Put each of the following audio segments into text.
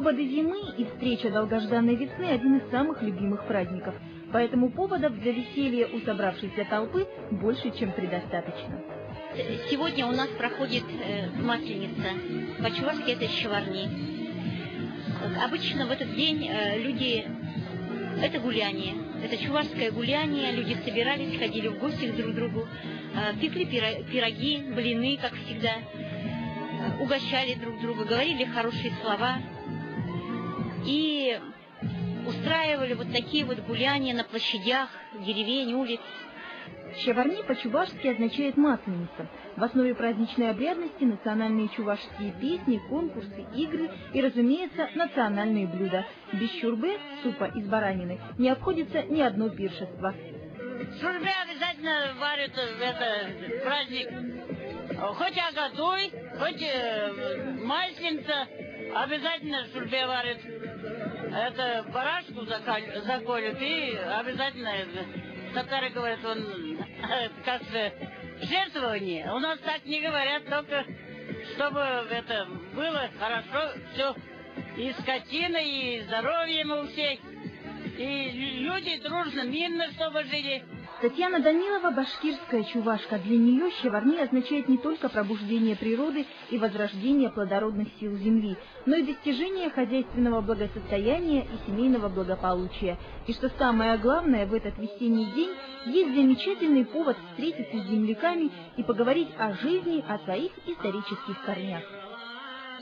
Проводы зимы и встреча долгожданной весны – один из самых любимых праздников. Поэтому поводов для веселья у собравшейся толпы больше, чем предостаточно. Сегодня у нас проходит Масленица. По-чувашски это Щеварни. Обычно в этот день люди... Это гуляние. Это чувашское гуляние. Люди собирались, ходили в гости друг к другу, пекли пироги, блины, как всегда, угощали друг друга, говорили хорошие слова и устраивали вот такие вот гуляния на площадях, деревень, улиц. Щеварни по-чувашски означает «масленица». В основе праздничной обрядности национальные чувашские песни, конкурсы, игры и, разумеется, национальные блюда. Без шурбе, супа из баранины, не обходится ни одно пиршество. Шурбе обязательно варят в этот праздник. Хоть агатуй, хоть масленица, обязательно шурбе варят. Это барашку заколют и обязательно... Татары говорят, он как-то жертвование. У нас так не говорят, только чтобы это было хорошо все. И скотина, и здоровье у всех. И люди дружно, мирно, чтобы жили. Татьяна Данилова – башкирская чувашка. Для нее Щеварни означает не только пробуждение природы и возрождение плодородных сил земли, но и достижение хозяйственного благосостояния и семейного благополучия. И что самое главное, в этот весенний день есть замечательный повод встретиться с земляками и поговорить о жизни, о своих исторических корнях.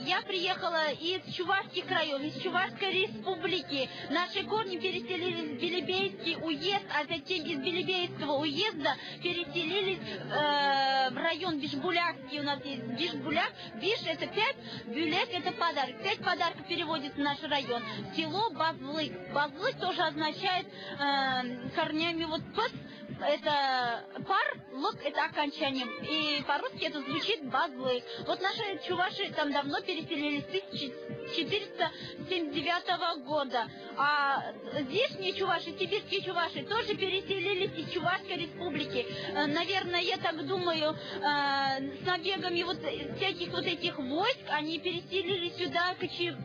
Я приехала из Чувашских районов, из Чувашской республики. Наши корни переселились в Белебейский уезд, а затем из Белебейского уезда переселились в район Бишбулякский. У нас есть Бишбуляк. Биш — это 5, Бюлек — это подарок. 5 подарков переводится в наш район. Село Базлык. Базлык тоже означает корнями вот пс. Это пар, лук — это окончание. И по-русски это звучит базлык. Вот наши чуваши там давно переселились с 1479 года. А здешние чуваши, сибирские чуваши, тоже переселились из Чувашской республики. Наверное, я так думаю, с набегами вот всяких вот этих войск они переселились сюда,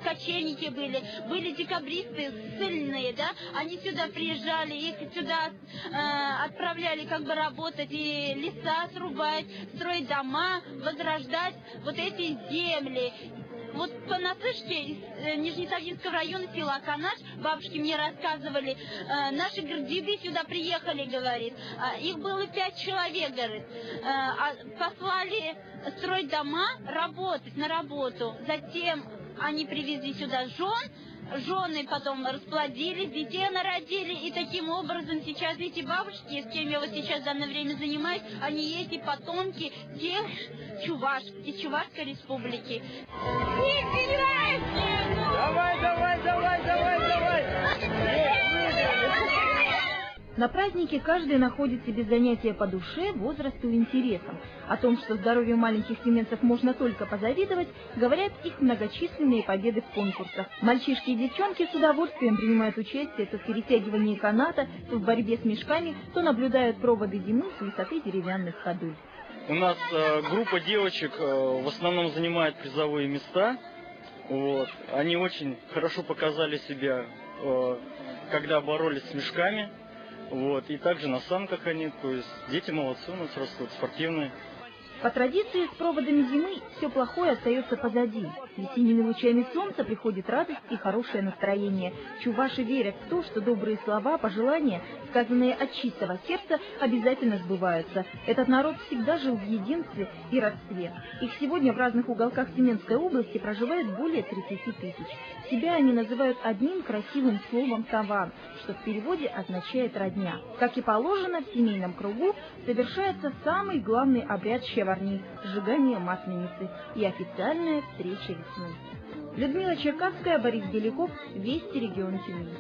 кочевники были декабристы ссыльные, да? Они сюда приезжали, их сюда отправляли как бы работать и леса срубать, строить дома, возрождать вот эти земли. Вот понаслышке из Нижнетагильского района, села Канаш, бабушки мне рассказывали, наши гардиды сюда приехали, говорит, их было 5 человек, говорит, послали строить дома, работать на работу, затем они привезли сюда жен, жены потом расплодились, детей народили, и таким образом сейчас эти бабушки, с кем я вот сейчас в данное время занимаюсь, они есть и потомки тех чуваш из Чувашской республики. Давай! На празднике каждый находит себе занятие по душе, возрасту и интересам. О том, что здоровью маленьких семенцев можно только позавидовать, говорят их многочисленные победы в конкурсах. Мальчишки и девчонки с удовольствием принимают участие то в перетягивании каната, то в борьбе с мешками, то наблюдают проводы зимы с высоты деревянных ходуль. У нас группа девочек в основном занимает призовые места. Вот. Они очень хорошо показали себя, когда боролись с мешками. Вот, и также на санках они, то есть дети молодцы у нас растут, спортивные. По традиции, с проводами зимы все плохое остается позади. Весенними лучами солнца приходит радость и хорошее настроение. Чуваши верят в то, что добрые слова, пожелания, сказанные от чистого сердца, обязательно сбываются. Этот народ всегда жил в единстве и родстве. Их сегодня в разных уголках Семенской области проживает более 30 тысяч. Себя они называют одним красивым словом «таван», что в переводе означает «родня». Как и положено, в семейном кругу совершается самый главный обряд щеварни – сжигание масленицы и официальная встреча весны. Людмила Черкасская, Борис Беляков, Вести, регион Тюмень.